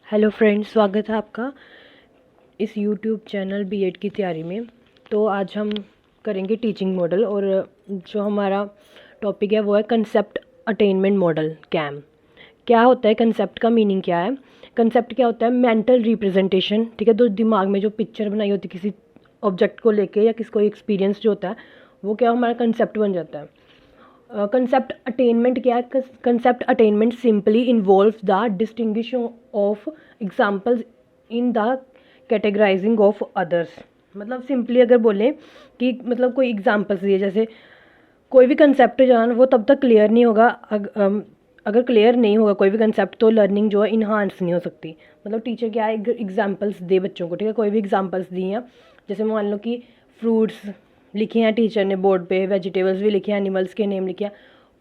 Hello friends, स्वागत है आपका इस यूट्यूब चैनल बीएड की तैयारी में। तो आज हम करेंगे टीचिंग मॉडल और जो हमारा टॉपिक है वो है कंसेप्ट अटेनमेंट मॉडल कैम। क्या होता है कंसेप्ट का मीनिंग क्या है? कंसेप्ट क्या होता है? मेंटल रिप्रेजेंटेशन, ठीक है। तो दिमाग में जो पिक्चर बनाई होती है किसी ऑब्जेक्ट को लेके या किसी कोई एक्सपीरियंस जो होता है वो क्या हमारा कंसेप्ट बन जाता है। कंसेप्ट अटेनमेंट क्या है? Concept attainment simply involve the distinguish of examples in the categorising of others. मतलब सिंपली अगर बोलें कि मतलब कोई एग्जाम्पल्स दिए, जैसे कोई भी कंसेप्ट जो है वो तब तक क्लियर नहीं होगा अगर क्लियर नहीं होगा कोई भी कंसेप्ट तो लर्निंग जो है इन्हांस नहीं हो सकती। मतलब टीचर क्या है एग्जाम्पल्स दे बच्चों को, ठीक है। कोई भी एग्जाम्पल्स दी हैं, जैसे मान लो कि फ्रूट्स लिखे हैं टीचर ने बोर्ड पे, वेजिटेबल्स भी लिखे हैं, एनिमल्स के नेम लिखे हैं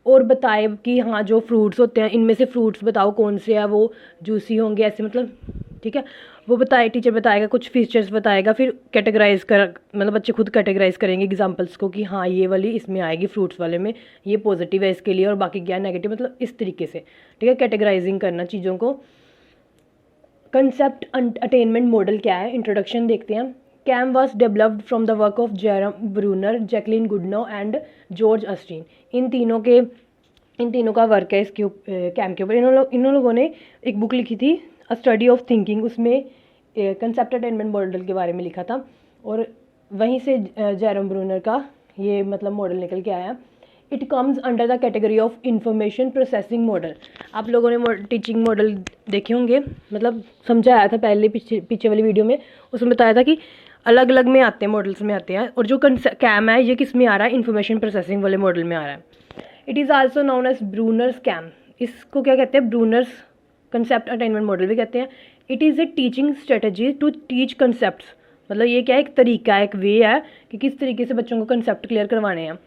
और बताए कि हाँ जो फ्रूट्स होते हैं इनमें से फ्रूट्स बताओ कौन से हैं वो जूसी होंगे, ऐसे मतलब, ठीक है। वो बताए, टीचर बताएगा, कुछ फीचर्स बताएगा, फिर कैटेगराइज कर मतलब बच्चे खुद कैटेगराइज करेंगे एग्जांपल्स को कि हाँ ये वाली इसमें आएगी फ्रूट्स वाले में, ये पॉजिटिव है इसके लिए और बाकी क्या नेगेटिव, मतलब इस तरीके से, ठीक है। कैटेगराइजिंग करना चीज़ों को। कंसेप्ट अटेनमेंट मॉडल क्या है, इंट्रोडक्शन देखते हैं। CAM was developed from the work of Jerome Bruner, Jacqueline Goodnow and George Austin. इन तीनों का वर्क है इसके कैम के ऊपर। इन लोगों ने एक बुक लिखी थी, अ स्टडी ऑफ थिंकिंग, उसमें कंसेप्ट अटेनमेंट मॉडल के बारे में लिखा था और वहीं से जेरम ब्रूनर का ये मतलब मॉडल निकल के आया। It comes under the category of information processing model. आप लोगों ने टीचिंग मॉडल देखे होंगे, मतलब समझाया था पहले पीछे वाली वीडियो में, उसमें बताया था कि अलग अलग में आते हैं, मॉडल्स में आते हैं। और जो कैम है ये किस में आ रहा है? इंफॉर्मेशन प्रोसेसिंग वाले मॉडल में आ रहा है। It is also known as Bruner's CAM. इसको क्या कहते हैं? ब्रूनर्स कंसेप्ट अटेनमेंट मॉडल भी कहते हैं। It is a teaching strategy to teach concept. मतलब ये क्या है? एक तरीका है, एक वे है कि किस तरीके से बच्चों को कंसेप्ट क्लियर करवाने हैं।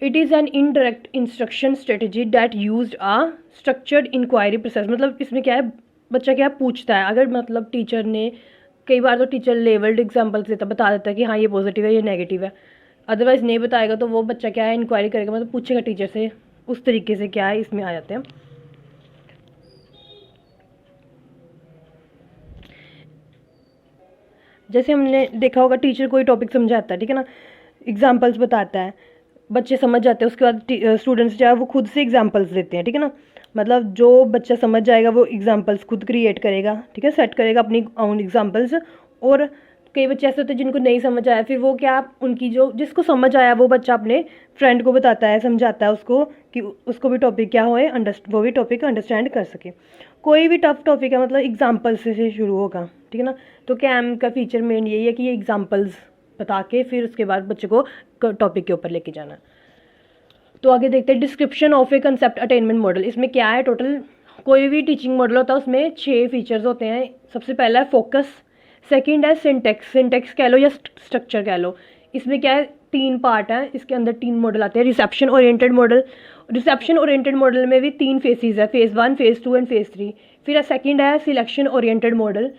It is an indirect instruction strategy that used a structured inquiry process. मतलब इसमें क्या है, बच्चा क्या पूछता है, अगर मतलब टीचर ने कई बार तो टीचर लेवल्ड एग्जाम्पल्स देता, बता देता है कि हाँ ये पॉजिटिव है ये नेगेटिव है, अदरवाइज नहीं बताएगा तो वो बच्चा क्या है इंक्वायरी करेगा, मतलब पूछेगा टीचर से, उस तरीके से क्या है इसमें आ जाते हैं। जैसे हमने देखा होगा टीचर कोई टॉपिक समझाता है, ठीक है ना, एग्जाम्पल्स बताता है, बच्चे समझ जाते हैं, उसके बाद स्टूडेंट्स जो है वो खुद से एग्जाम्पल्स देते हैं, ठीक है ना। मतलब जो बच्चा समझ जाएगा वो एग्जाम्पल्स खुद क्रिएट करेगा, ठीक है, सेट करेगा अपनी ओन एग्जाम्पल्स। और कई बच्चे ऐसे होते हैं जिनको नहीं समझ आया, फिर वो क्या उनकी जो जिसको समझ आया वो बच्चा अपने फ्रेंड को बताता है, समझाता है उसको कि उसको भी टॉपिक क्या होए वो भी टॉपिक अंडरस्टैंड कर सके। कोई भी टफ टॉपिक है मतलब एग्जाम्पल से शुरू होगा, ठीक है ना। तो कैम का फीचर मेन यही है कि ये एग्जाम्पल्स बता के फिर उसके बाद बच्चे को टॉपिक के ऊपर लेके जाना। तो आगे देखते हैं description of A concept attainment model. इसमें क्या है, टोटल कोई भी टीचिंग मॉडल होता है उसमें 6 फीचर्स होते हैं। सबसे पहला है फोकस, सेकंड है सिंटेक्स कह लो या स्ट्रक्चर कह लो। इसमें क्या है, 3 पार्ट हैं, इसके अंदर 3 मॉडल आते हैं। Reception oriented model, reception oriented model में भी 3 फेजेस है, फेज़ 1, फेज़ 2 एंड फेज़ 3। फिर सेकंड है सिलेक्शन ओरिएंटेड मॉडल,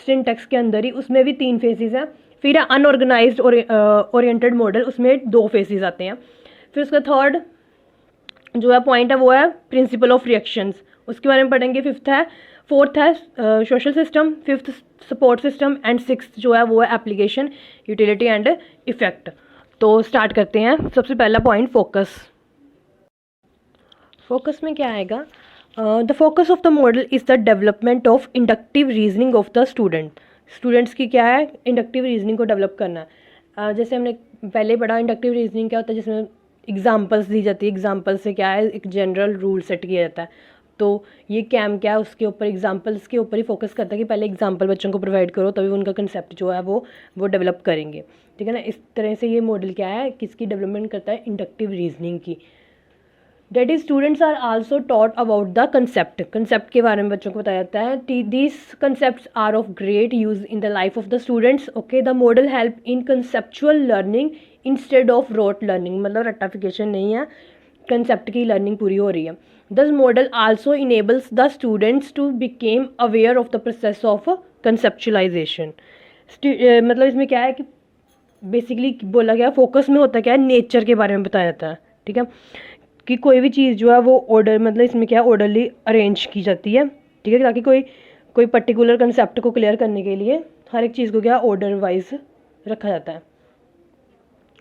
सिंटेक्स के अंदर ही, उसमें भी 3 फेजेस हैं। फिर है अनऑर्गेनाइज्ड ओरिएंटेड मॉडल, उसमें 2 फेजेस आते हैं। फिर उसका थर्ड जो है पॉइंट है वो है प्रिंसिपल ऑफ रिएक्शंस, उसके बारे में पढ़ेंगे। फोर्थ है social system, fifth support system and sixth जो है वो है एप्लीकेशन, यूटिलिटी एंड इफेक्ट। तो स्टार्ट करते हैं। सबसे पहला पॉइंट फोकस। फोकस में क्या आएगा? The focus of the model is the development of inductive reasoning of the students की क्या है, इंडक्टिव रीजनिंग को डेवलप करना है। जैसे हमने पहले पढ़ा इंडक्टिव रीजनिंग क्या होता है, जिसमें एग्जाम्पल्स दी जाती है, एग्जाम्पल से क्या है एक जनरल रूल सेट किया जाता है। तो ये कैम क्या है, उसके ऊपर एग्जाम्पल्स के ऊपर ही फोकस करता है कि पहले एग्जाम्पल बच्चों को प्रोवाइड करो तभी उनका कंसेप्ट जो है वो डेवलप करेंगे, ठीक है ना। इस तरह से ये मॉडल क्या है, किसकी डेवलपमेंट करता है, इंडक्टिव रीजनिंग की। That is students are also taught about the concept के बारे में बच्चों को बताया जाता है। These concept are of great use in the life of the students. Okay, the model help in conceptual learning instead of rote learning. मतलब रट्टाफिकेशन नहीं है, कंसेप्ट की लर्निंग पूरी हो रही है। This model also enables the students to become aware of the process of conceptualization. मतलब इसमें क्या है कि बेसिकली बोला गया फोकस में होता क्या है, नेचर के बारे में बताया जाता है, ठीक है, कि कोई भी चीज़ जो है वो ऑर्डर, मतलब इसमें क्या है ऑर्डरली अरेंज की जाती है, ठीक है, ताकि कोई कोई पर्टिकुलर कंसेप्ट को क्लियर करने के लिए हर एक चीज़ को क्या ऑर्डर वाइज रखा जाता है,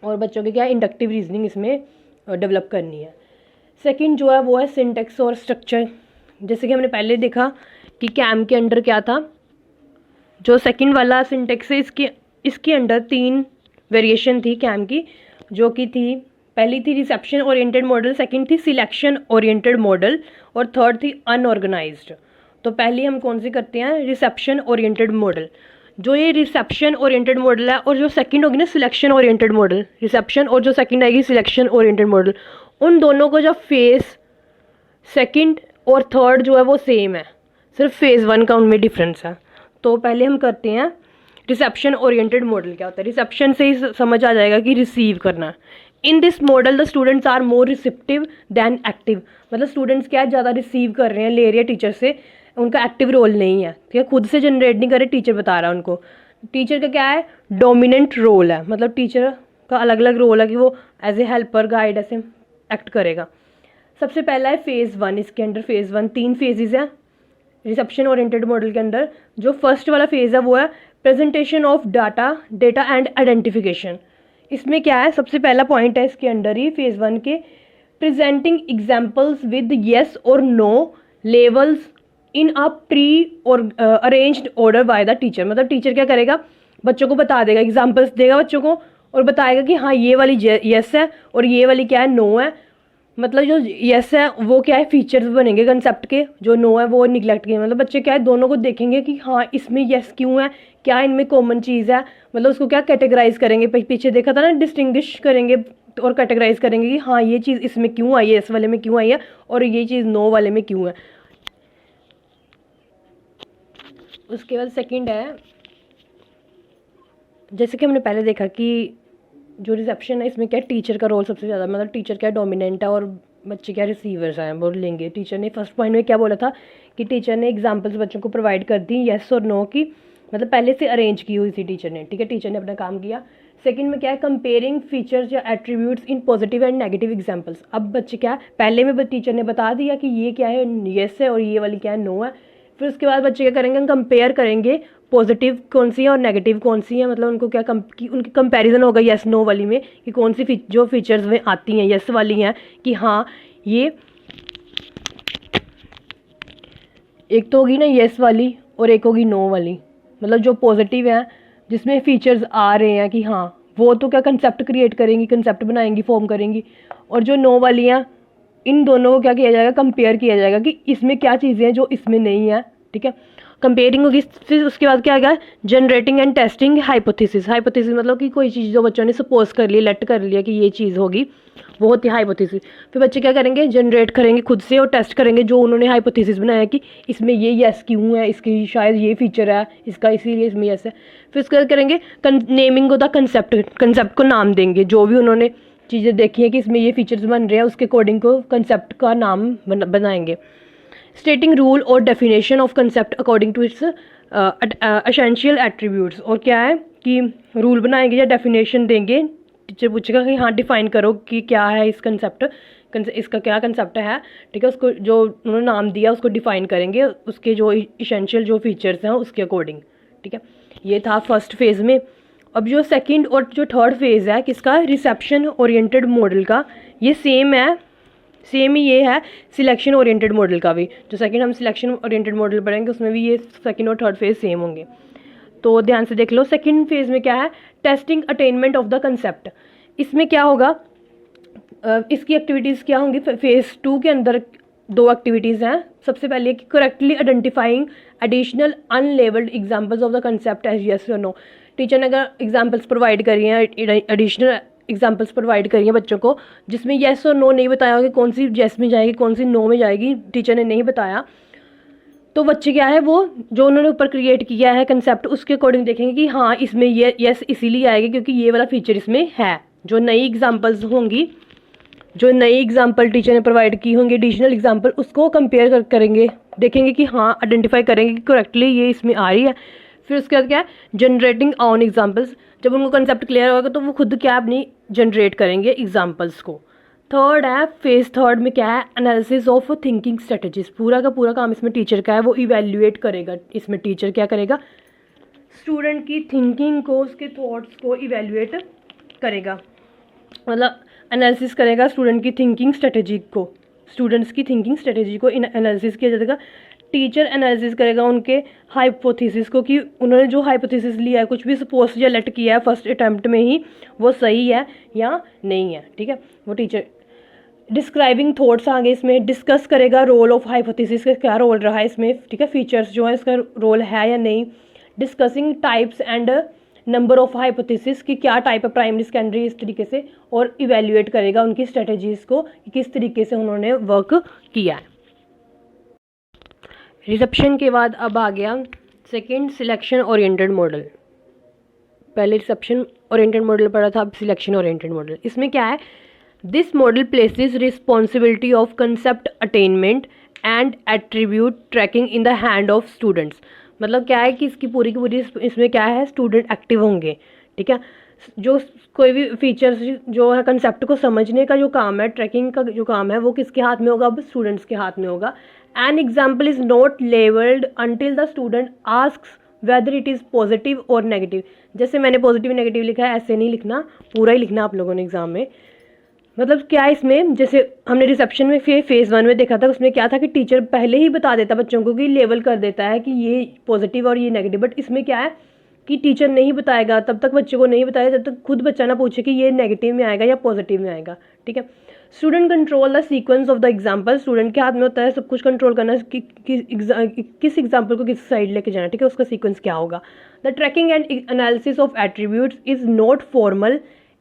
और बच्चों की क्या इंडक्टिव रीजनिंग इसमें डेवलप करनी है। सेकंड जो है वो है सिंटेक्स और स्ट्रक्चर। जैसे कि हमने पहले देखा कि कैम के अंडर क्या था, जो सेकंड वाला सिंटेक्स है इसके अंडर 3 वेरिएशन थी कैम की, जो कि थी पहली थी रिसेप्शन ओरिएंटेड मॉडल, सेकंड थी सिलेक्शन ओरिएंटेड मॉडल, और थर्ड थी अनऑर्गेनाइज्ड। तो पहले हम कौन सी करते हैं, रिसेप्शन ओरिएंटेड मॉडल। जो ये रिसेप्शन ओरिएंटेड मॉडल है और जो सेकंड होगी ना सिलेक्शन ओरिएंटेड मॉडल, रिसेप्शन और जो सेकंड आएगी सिलेक्शन ओरिएंटेड मॉडल, उन दोनों को जब फेस सेकंड और थर्ड जो है वो सेम है, सिर्फ फेज़ 1 का उनमें डिफरेंस है। तो पहले हम करते हैं रिसेप्शन ओरिएंटेड मॉडल। क्या होता है, रिसेप्शन से ही समझ आ जाएगा कि रिसीव करना। In this model the students are more receptive than active, मतलब स्टूडेंट्स क्या है ज़्यादा रिसीव कर रहे हैं, ले रहे हैं टीचर से, उनका एक्टिव रोल नहीं है, ठीक है, खुद से जनरेट नहीं कर रहे, टीचर बता रहा है उनको। टीचर का क्या है, डोमिनेंट रोल है, मतलब टीचर का अलग अलग रोल है कि वो एज ए हेल्पर गाइड ऐसे एक्ट करेगा। सबसे पहला है फेज़ 1, इसके अंडर फेज़ 1 3 फेजेस हैं रिसेप्शन ओरिएंटेड मॉडल के अंदर। जो फर्स्ट वाला फेज़ है वो है presentation of data and identification. इसमें क्या है, सबसे पहला पॉइंट है इसके अंडर ही फेज़ 1 के, प्रेजेंटिंग एग्जाम्पल्स विद येस और no labels in a pre और arranged order by the teacher. मतलब टीचर क्या करेगा, बच्चों को बता देगा, एग्जाम्पल्स देगा बच्चों को और बताएगा कि हाँ ये वाली येस है और ये वाली क्या है, नो है। मतलब जो येस है वो क्या है, फीचर्स बनेंगे कंसेप्ट के, जो नो है वो निगलेक्ट के। मतलब बच्चे क्या है, दोनों को देखेंगे कि हाँ इसमें येस क्यों है, क्या इनमें कॉमन चीज़ है, मतलब उसको क्या कैटेगराइज करेंगे। पीछे देखा था ना, डिस्टिंग्विश करेंगे और कैटेगराइज करेंगे कि हाँ ये चीज़ इसमें क्यों आई है, इस वाले में क्यों आई है, और ये चीज़ नो वाले में क्यों है। उसके बाद सेकंड है, जैसे कि हमने पहले देखा कि जो रिसेप्शन है इसमें क्या टीचर का रोल सबसे ज़्यादा, मतलब टीचर क्या डोमिनेंट है और बच्चे क्या रिसीवर्स हैं, बोल लेंगे। टीचर ने फर्स्ट पॉइंट में क्या बोला था कि टीचर ने एग्जांपल्स बच्चों को प्रोवाइड कर दी येस और नो की, मतलब पहले से अरेंज की हुई थी टीचर ने, ठीक है, टीचर ने अपना काम किया। सेकंड में क्या है, कंपेयरिंग फीचर्स या attributes in positive and negative examples. अब बच्चे क्या है, पहले में टीचर ने बता दिया कि ये क्या है, येस है, और ये वाली क्या है, नो है। फिर उसके बाद बच्चे क्या करेंगे, कंपेयर करेंगे पॉजिटिव कौन सी है और नेगेटिव कौन सी है, मतलब उनको क्या उनकी कंपैरिजन होगा येस नो वाली में कि कौन सी जो फीचर्स में आती हैं येस वाली हैं कि हाँ ये एक तो होगी ना येस वाली और एक होगी नो वाली। मतलब जो पॉजिटिव है जिसमें फीचर्स आ रहे हैं कि हाँ वो तो क्या कंसेप्ट क्रिएट करेंगी, कंसेप्ट बनाएंगी, फॉर्म करेंगी, और जो नो वाली हैं इन दोनों को क्या किया जाएगा, कंपेयर किया जाएगा कि इसमें क्या चीज़ें हैं जो इसमें नहीं है, ठीक है, कंपेयरिंग होगी। फिर उसके बाद क्या आएगा, generating and testing hypothesis. Hypothesis मतलब कि कोई चीज़ जो बच्चों ने सपोज कर लिया, लेट कर लिया कि ये चीज़ होगी, वो होती है हाइपोथेसिस। फिर बच्चे क्या करेंगे, जनरेट करेंगे खुद से और टेस्ट करेंगे जो उन्होंने हाइपोथेसिस बनाया कि इसमें ये येस क्यों है, इसकी शायद ये फीचर है इसका, इसीलिए इसमें येस है। फिर उसके बाद करेंगे नेमिंग द कंसेप्ट को नाम देंगे, जो भी उन्होंने चीज़ें देखी हैं कि इसमें ये फीचर्स बन रहे हैं उसके अकॉर्डिंग को कंसेप्ट का नाम बनाएंगे। स्टेटिंग रूल और definition of concept according to its essential attributes. और क्या है कि रूल बनाएंगे या डेफिनेशन देंगे, टीचर पूछेगा कि हाँ डिफाइन करो कि क्या है इस कंसेप्ट, इसका क्या कंसेप्ट है, ठीक है, उसको जो उन्होंने नाम दिया उसको डिफाइन करेंगे, उसके जो एसेंशियल जो फीचर्स हैं उसके अकॉर्डिंग, ठीक है। ये था फर्स्ट फेज़ में। अब जो सेकंड और जो थर्ड फेज़ है किसका, रिसेप्शन ओरिएंटेड मॉडल का, ये सेम है, सेम ही ये है सिलेक्शन ओरिएंटेड मॉडल का भी। जो सेकंड हम सिलेक्शन ओरिएंटेड मॉडल पढ़ेंगे उसमें भी ये सेकंड और थर्ड फेज़ सेम होंगे। तो ध्यान से देख लो, सेकंड फेज़ में क्या है, testing attainment of the concept. इसमें क्या होगा, इसकी एक्टिविटीज़ क्या होंगी, फेज़ 2 के अंदर 2 एक्टिविटीज़ हैं। सबसे पहले कि correctly identifying additional unlabelled examples of the concept as yes और नो। टीचर ने अगर एग्जांपल्स प्रोवाइड करी हैं, एडिशनल एग्जांपल्स प्रोवाइड करी हैं बच्चों को, जिसमें येस और नो नहीं बताया होगा, कौन सी येस में जाएगी कौन सी नो में जाएगी, टीचर ने नहीं बताया, तो बच्चे क्या है वो जो उन्होंने ऊपर क्रिएट किया है कंसेप्ट उसके अकॉर्डिंग देखेंगे कि हाँ इसमें ये येस इसीलिए आएगी क्योंकि ये वाला फीचर इसमें है। जो नई एग्जांपल्स होंगी, जो नई एग्जांपल टीचर ने प्रोवाइड की होंगी एडिशनल एग्जांपल, उसको कंपेयर करेंगे, देखेंगे कि हाँ आइडेंटिफाई करेंगे कि करेक्टली ये इसमें आ रही है। फिर उसके बाद क्या है, जनरेटिंग ऑन एग्जांपल्स। जब उनको कंसेप्ट क्लियर होगा तो वो खुद क्या अपनी जनरेट करेंगे एग्जांपल्स को, थर्ड है फेज थर्ड में क्या है, एनालिसिस ऑफ थिंकिंग स्ट्रेटजीज। पूरा का पूरा काम इसमें टीचर का है, वो इवेल्युएट करेगा। इसमें टीचर क्या करेगा, स्टूडेंट की थिंकिंग को, उसके थॉट्स को इवेल्युएट करेगा, मतलब एनालिसिस करेगा स्टूडेंट की थिंकिंग स्ट्रेटजी को, स्टूडेंट्स की थिंकिंग स्ट्रेटजी को एनालिसिस किया जाएगा। टीचर एनालिसिस करेगा उनके हाइपोथेसिस को, कि उन्होंने जो हाइपोथेसिस लिया है, कुछ भी सपोज या लेट किया है फर्स्ट अटैम्प्ट में ही, वो सही है या नहीं है, ठीक है। वो टीचर डिस्क्राइबिंग थॉट्स आगे इसमें डिस्कस करेगा, रोल ऑफ हाइपोथेसिस का क्या रोल रहा है इसमें, ठीक है, फीचर्स जो है इसका रोल है या नहीं। Discussing types and number of hypothesis की क्या टाइप है, प्राइमरी सेकेंडरी, इस तरीके से, और इवेल्युएट करेगा उनकी स्ट्रेटजीज को कि किस तरीके से उन्होंने वर्क किया है। रिसेप्शन के बाद अब आ गया सेकंड, सिलेक्शन ओरिएंटेड मॉडल। पहले रिसेप्शन ओरिएंटेड मॉडल पढ़ा था, अब सिलेक्शन ओरिएंटेड मॉडल। इसमें क्या है, this model places responsibility of concept attainment and attribute tracking in the hand of students. मतलब क्या है कि इसकी पूरी की पूरी इसमें क्या है, स्टूडेंट एक्टिव होंगे, ठीक है। जो कोई भी फीचर्स जो है, कंसेप्ट को समझने का जो काम है, ट्रैकिंग का जो काम है, वो किसके हाथ में होगा, अब स्टूडेंट्स के हाथ में होगा। An example is not labelled until the student asks whether it is positive और नेगेटिव। जैसे मैंने पॉजिटिव नेगेटिव लिखा है, ऐसे नहीं लिखना, पूरा ही लिखना आप लोगों ने एग्जाम में। मतलब क्या है इसमें, जैसे हमने रिसेप्शन में फेज़ 1 में देखा था, उसमें क्या था कि टीचर पहले ही बता देता बच्चों को, कि लेवल कर देता है कि ये पॉजिटिव और ये नेगेटिव। बट इसमें क्या है कि टीचर नहीं बताएगा, तब तक बच्चे को नहीं बताएगा जब तक खुद बच्चा ना पूछे कि ये नेगेटिव में आएगा या पॉजिटिव में आएगा, ठीक है। Student control the sequence of the example. Student के हाथ में होता है सब कुछ कंट्रोल करना, किस एग्जाम्पल को किस साइड लेके जाना, ठीक है, उसका सीक्वेंस क्या होगा। The tracking and analysis of attributes is not formal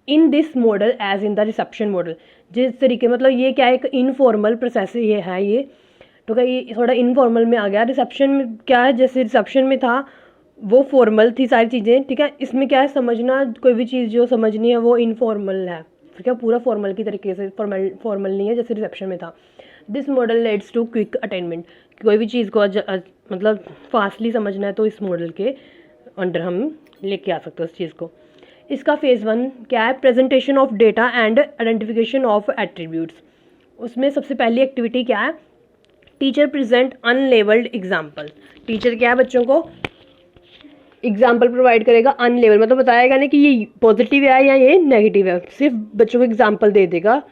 in this model as in the reception model. जिस तरीके, मतलब ये क्या है, एक इनफॉर्मल प्रोसेस ये है, ये तो क्या ये थोड़ा इनफॉर्मल में आ गया। रिसेप्शन में क्या है, जैसे रिसेप्शन में था वो फॉर्मल थी सारी चीज़ें, ठीक है। इसमें क्या है, समझना कोई भी चीज़ जो समझनी है वो इनफॉर्मल है, ठीक है, पूरा फॉर्मल की तरीके से, फॉर्मल नहीं है जैसे रिसेप्शन में था। This model leads to quick attainment. कोई भी चीज़ को मतलब फास्टली समझना है तो इस मॉडल के अंडर हम लेके आ सकते हैं उस चीज़ को। इसका फेज़ 1 क्या है, presentation of data and identification of attributes. उसमें सबसे पहली एक्टिविटी क्या है, teacher present unlabelled example. Teacher क्या है, बच्चों को एग्जाम्पल प्रोवाइड करेगा अनलेबल, मतलब बताएगा नहीं कि ये पॉजिटिव है या ये नेगेटिव है, सिर्फ बच्चों को एग्जाम्पल दे देगा।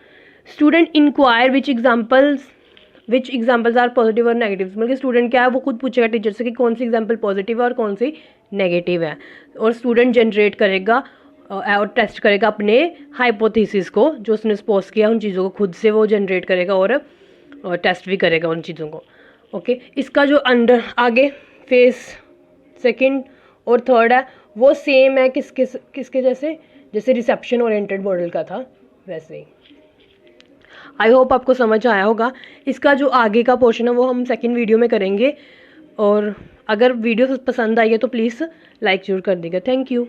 Student inquire which examples are positive और नेगेटिव। मतलब स्टूडेंट क्या है, वो खुद पूछेगा टीचर से कि कौन सी एग्जाम्पल पॉजिटिव है और कौन सी नेगेटिव है, और स्टूडेंट जनरेट करेगा और टेस्ट करेगा अपने हाइपोथेसिस को, जो उसने सपोज किया उन चीज़ों को खुद से वो जनरेट करेगा और टेस्ट भी करेगा उन चीज़ों को, ओके। इसका जो अंडर आगे फेज सेकंड और थर्ड है वो सेम है, किसके जैसे रिसेप्शन ओरिएंटेड मॉडल का था वैसे ही। आई होप आपको समझ आया होगा। इसका जो आगे का पोर्शन है वो हम सेकंड वीडियो में करेंगे, और अगर वीडियो पसंद आई है तो प्लीज़ लाइक जरूर कर दीजिएगा। Thank you.